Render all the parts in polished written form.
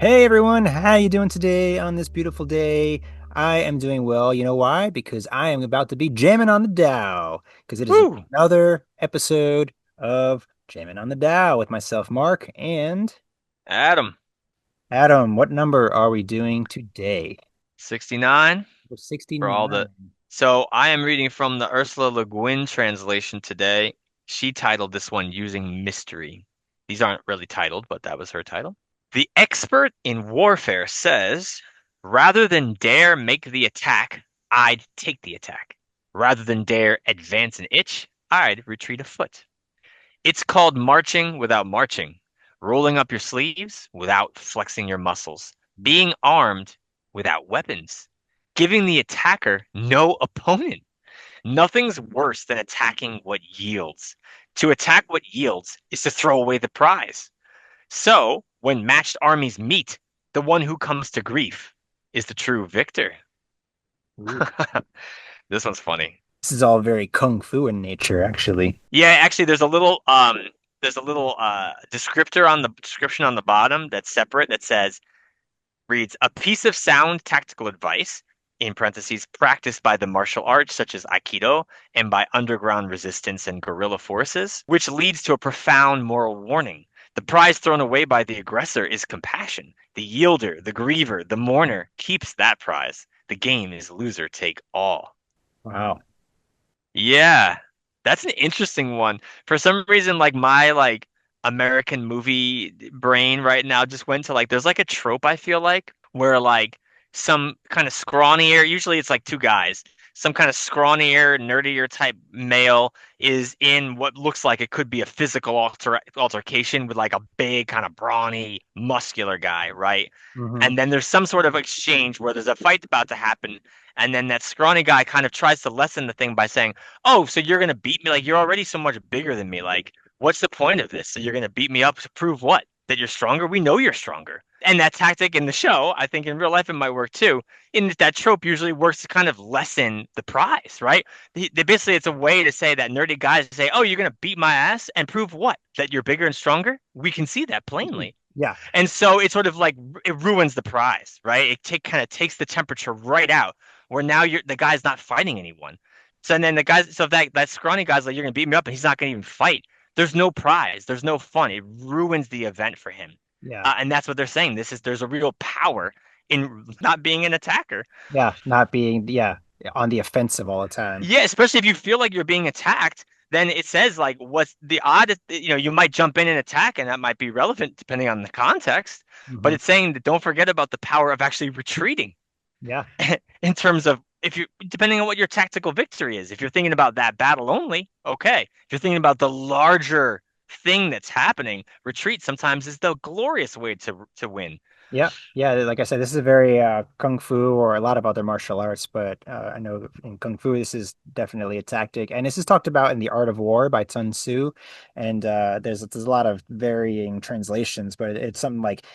Hey everyone, how you doing today on this beautiful day? I am doing well. You know why? Because I am about to be jamming on the Dow. Because it is Woo! another episode of Jamming on the Dow with myself, Mark, and Adam, Adam. What number are we doing today? 69 We're for all the. 69. So I am reading from the Ursula Le Guin translation today. She titled this one Using Mystery. These aren't really titled, but that was her title. The expert in warfare says, rather than dare make the attack, I'd take the attack. Rather than dare advance an inch, I'd retreat a foot. It's called marching without marching, rolling up your sleeves without flexing your muscles, being armed without weapons, giving the attacker no opponent. Nothing's worse than attacking what yields. To attack what yields is to throw away the prize. So, when matched armies meet, the one who comes to grief is the true victor. Ooh. This one's funny. This is all very kung fu in nature, actually. Yeah, actually, there's a little descriptor on the description on the bottom that's separate that says reads a piece of sound tactical advice in parentheses practiced by the martial arts such as Aikido and by underground resistance and guerrilla forces, which leads to a profound moral warning. The prize thrown away by the aggressor is compassion. The yielder, the griever, the mourner keeps that prize. The game is loser take all. Wow. Yeah, that's an interesting one. For some reason, like my American movie brain right now just went to like there's like a trope I feel like where like some kind of scrawnier, usually it's like two guys, some kind of scrawnier, nerdier type male is in what looks like it could be a physical altercation with like a big kind of brawny, muscular guy, right? Hmm. And then there's some sort of exchange where there's a fight about to happen, and then that scrawny guy kind of tries to lessen the thing by saying, "Oh, so you're gonna beat me? Like you're already so much bigger than me. Like, what's the point of this? So you're gonna beat me up to prove what? That you're stronger? We know you're stronger." And that tactic in the show, I think in real life it might work too. In that trope usually works to kind of lessen the prize, right? Basically it's a way to say that nerdy guys say, "Oh, you're gonna beat my ass and prove what? That you're bigger and stronger? We can see that plainly." Yeah. And so it sort of like it ruins the prize, right? It kind of takes the temperature right out where now you're the guy's not fighting anyone. So and then the guys, so if that scrawny guy's like, you're gonna beat me up, and he's not gonna even fight. There's no prize. There's no fun. It ruins the event for him. Yeah. And that's what they're saying. There's a real power in not being an attacker. Yeah. Not being, yeah, on the offensive all the time. Yeah, especially if you feel like you're being attacked, then it says like what's the odd, you might jump in and attack, and that might be relevant depending on the context. But Hmm. it's saying that don't forget about the power of actually retreating Yeah. in terms of if you depending on what your tactical victory is. If you're thinking about that battle only, okay. If you're thinking about the larger thing that's happening, retreat sometimes is the glorious way to win. Yeah, yeah. Like I said, this is a very kung fu or a lot of other martial arts, but I know in kung fu this is definitely a tactic, and this is talked about in The Art of War by Sun Tzu, and there's a lot of varying translations, but it's something like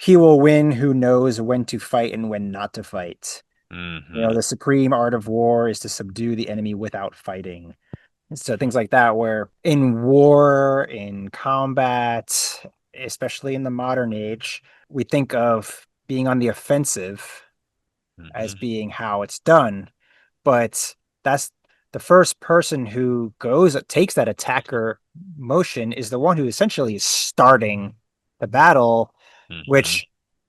he will win who knows when to fight and when not to fight. You know, Hmm. the supreme art of war is to subdue the enemy without fighting. So things like that, where in war, in combat, especially in the modern age, we think of being on the offensive as Hmm. being how it's done. But that's the first person who takes that attacker motion is the one who essentially is starting the battle, Hmm. which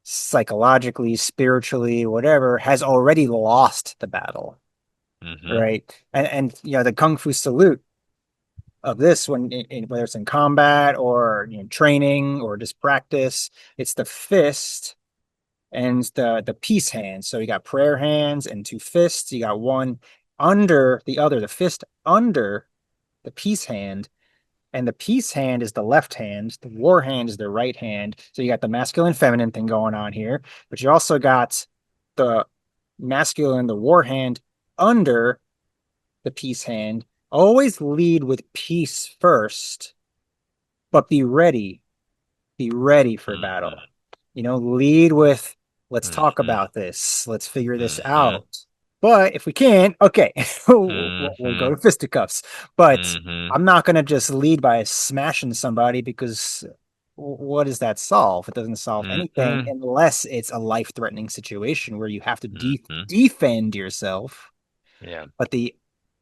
psychologically, spiritually, whatever, has already lost the battle. Hmm. Right. And you know, the Kung Fu salute of this when whether it's in combat or training or just practice, it's the fist and the peace hands. So you got prayer hands and two fists. You got one under the other, the fist under the peace hand, and the peace hand is the left hand. The war hand is the right hand. So you got the masculine feminine thing going on here, but you also got the masculine, the war hand under the peace hand. Always lead with peace first, but be ready. Be ready for battle. Hmm. You know, lead with, let's talk Hmm. about this. Let's figure this Hmm. out. But if we can't, okay, we'll go Hmm. to fisticuffs. But Hmm. I'm not going to just lead by smashing somebody because what does that solve? It doesn't solve anything Mm-hmm. unless it's a life-threatening situation where you have to Mm-hmm. defend yourself. Yeah. But the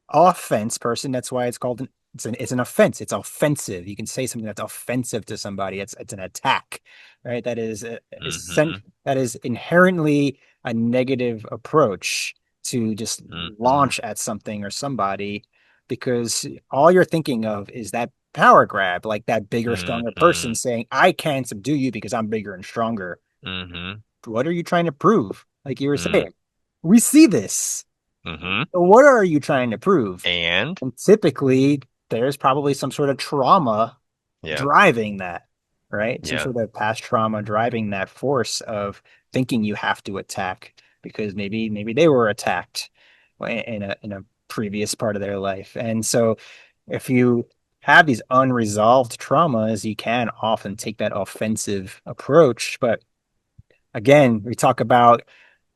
offense person, that's why it's called it's an offense. It's offensive. You can say something that's offensive to somebody. It's an attack, right? Mm-hmm. That is inherently a negative approach to just Mm-hmm. launch at something or somebody because all you're thinking of is that power grab, like that bigger, stronger Mm-hmm. person saying, I can subdue you because I'm bigger and stronger. Mm-hmm. What are you trying to prove? Like you were Mm-hmm. saying, we see this. Mm-hmm. What are you trying to prove? And And typically, there's probably some sort of trauma yeah. driving that, right? Some Yeah. sort of past trauma driving that force of thinking you have to attack because maybe they were attacked in a previous part of their life. And so if you have these unresolved traumas, you can often take that offensive approach. But again, we talk about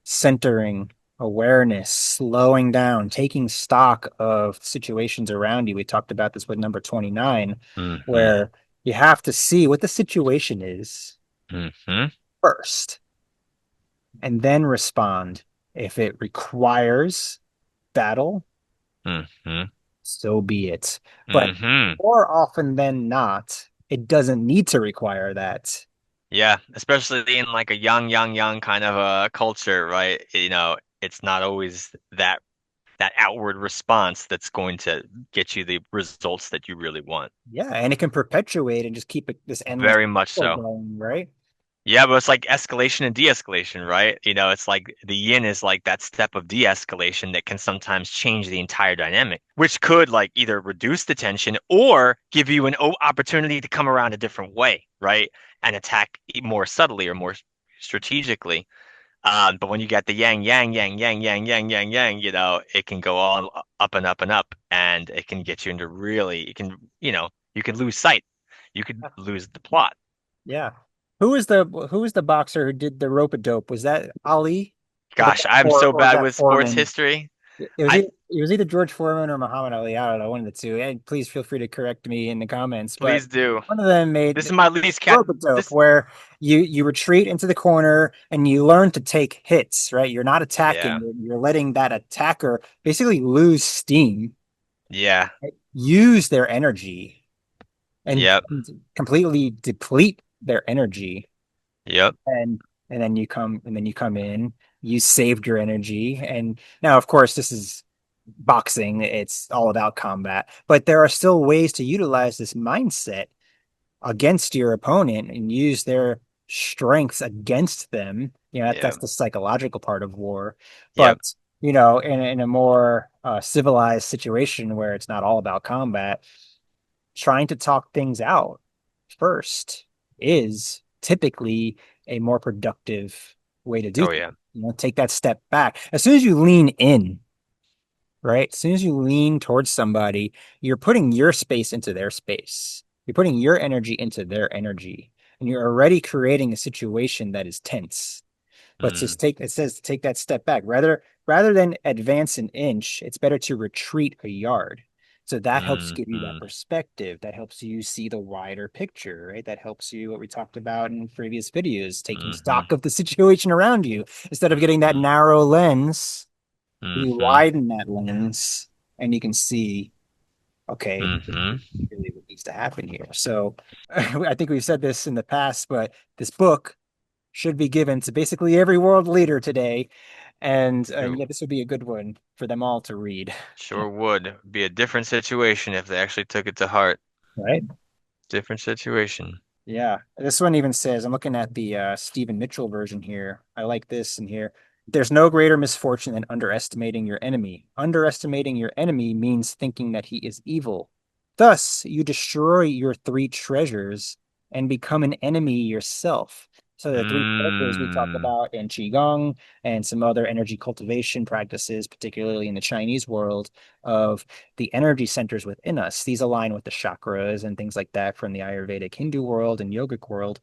centering, awareness, slowing down, taking stock of situations around you. We talked about this with number 29, Mm-hmm. where you have to see what the situation is Mm-hmm. first and then respond. If it requires battle, Mm-hmm. so be it. But Mm-hmm. more often than not, it doesn't need to require that. Yeah, especially in like a young kind of a culture, right? You know, it's not always that outward response that's going to get you the results that you really want. Yeah, and it can perpetuate and just keep this endless Very much cycle so. going, right? Yeah, but it's like escalation and de-escalation, right? You know, it's like the yin is like that step of de-escalation that can sometimes change the entire dynamic, which could like either reduce the tension or give you an opportunity to come around a different way, right? And attack more subtly or more strategically. But when you get the yang, you know, it can go all up and up and up, and it can get you into really, it can, you know, you can lose sight. You could lose the plot. Yeah. Who was the boxer who did the rope a dope? Was that Ali? Gosh, I'm so Or was bad that with sports Foreman? history. It I was either George Foreman or Muhammad Ali. I don't know, one of the two. And please feel free to correct me in the comments. But please do. one of them This made is my least cat. rope a dope This, where you retreat into the corner and you learn to take hits, right? You're not attacking. yeah, You're letting that attacker basically lose steam, yeah, right? Use their energy and yep, completely deplete their energy yep, and and then you come in, you saved your energy. And now of course this is boxing, it's all about combat, but there are still ways to utilize this mindset against your opponent and use their strengths against them. You know, that's yep, the psychological part of war. yep. But you know, in a more civilized situation where it's not all about combat, trying to talk things out first is typically a more productive way to do Oh things. yeah. You know, take that step back. As soon as you lean in, right? As soon as you lean towards somebody, you're putting your space into their space. You're putting your energy into their energy. And you're already creating a situation that is tense. But Mm, it says to take that step back. Rather than advance an inch, it's better to retreat a yard. So that helps give you that mm, perspective. That helps you see the wider picture, right? That helps you, what we talked about in previous videos, taking mm-hmm, stock of the situation around you. Instead of getting that mm-hmm, narrow lens, you mm-hmm, widen that lens and you can see, okay, this mm-hmm. is really what needs to happen here. So I think we've said this in the past, but this book should be given to basically every world leader today. And True. yeah, this would be a good one for them all to read. Sure would be a different situation if they actually took it to heart. Right? Different situation. Yeah. This one even says, I'm looking at the Stephen Mitchell version here. I like this in here. There's no greater misfortune than underestimating your enemy. Underestimating your enemy means thinking that he is evil. Thus, you destroy your three treasures and become an enemy yourself. So the three treasures we talk Mm, about in Qigong and some other energy cultivation practices, particularly in the Chinese world, of the energy centers within us. These align with the chakras and things like that from the Ayurvedic Hindu world and yogic world.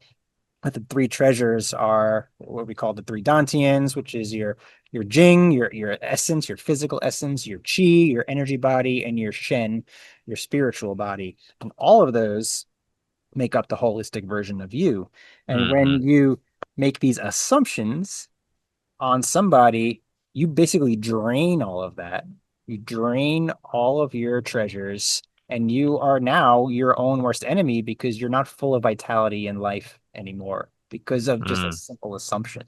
But the three treasures are what we call the three dantians, which is your jing, your essence, your physical essence, your qi, your energy body, and your shen, your spiritual body. And all of those make up the holistic version of you. And Hmm. when you make these assumptions on somebody, you basically drain all of that. You drain all of your treasures, and you are now your own worst enemy because you're not full of vitality in life anymore because of just a Mm. simple assumption.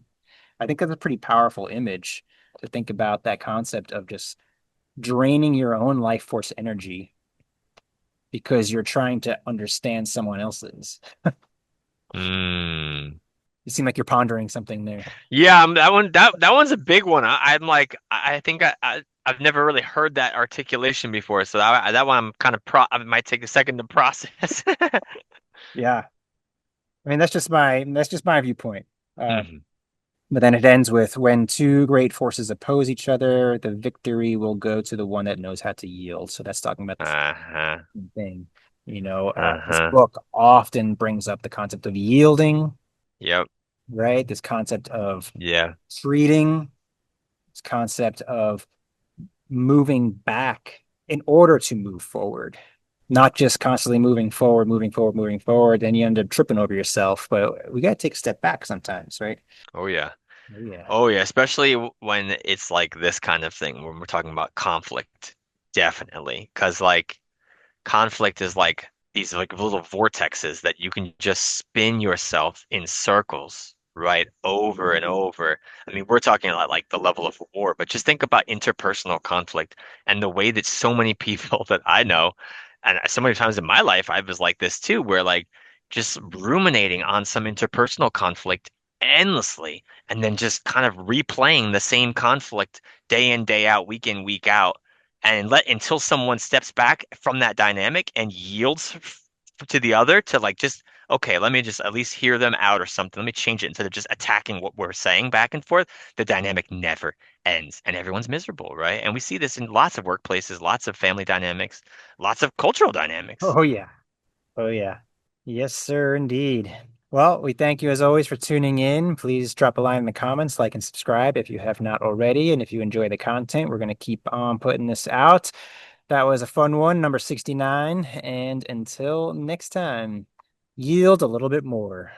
I think that's a pretty powerful image to think about that concept of just draining your own life force energy because you're trying to understand someone else's. Mm. You seem like you're pondering something there. Yeah, that one's a big one. I'm like I think I've never really heard that articulation before, so that one I'm kind of pro I might take a second to process. Yeah. I mean, that's just my viewpoint. Uh, Mhm. but then it ends with when two great forces oppose each other, the victory will go to the one that knows how to yield. So that's talking about the Uh-huh. same thing. This Uh-huh. book often brings up the concept of yielding, Yep. right? This concept of Yeah. treating, this concept of moving back in order to move forward, not just constantly moving forward, moving forward, moving forward. Then you end up tripping over yourself. But we got to take a step back sometimes, right? Oh yeah. Oh, yeah. Oh yeah, especially when it's like this kind of thing when we're talking about conflict. Definitely. 'Cause like conflict is like these like little vortexes that you can just spin yourself in circles, right? Over and over. I mean, we're talking about like the level of war, but just think about interpersonal conflict and the way that so many people that I know, and so many times in my life, I was like this too, where like just ruminating on some interpersonal conflict endlessly and then just kind of replaying the same conflict day in, day out, week in, week out and let until someone steps back from that dynamic and yields to the other to like just okay, let me just at least hear them out or something. Let me change it instead of just attacking what we're saying back and forth. The dynamic never ends and everyone's miserable, right? And we see this in lots of workplaces, lots of family dynamics, lots of cultural dynamics. Oh, yeah. Oh, yeah. Yes, sir, indeed. Well, we thank you as always for tuning in. Please drop a line in the comments, like and subscribe if you have not already. And if you enjoy the content, we're going to keep on putting this out. That was a fun one, number 69. And until next time, yield a little bit more.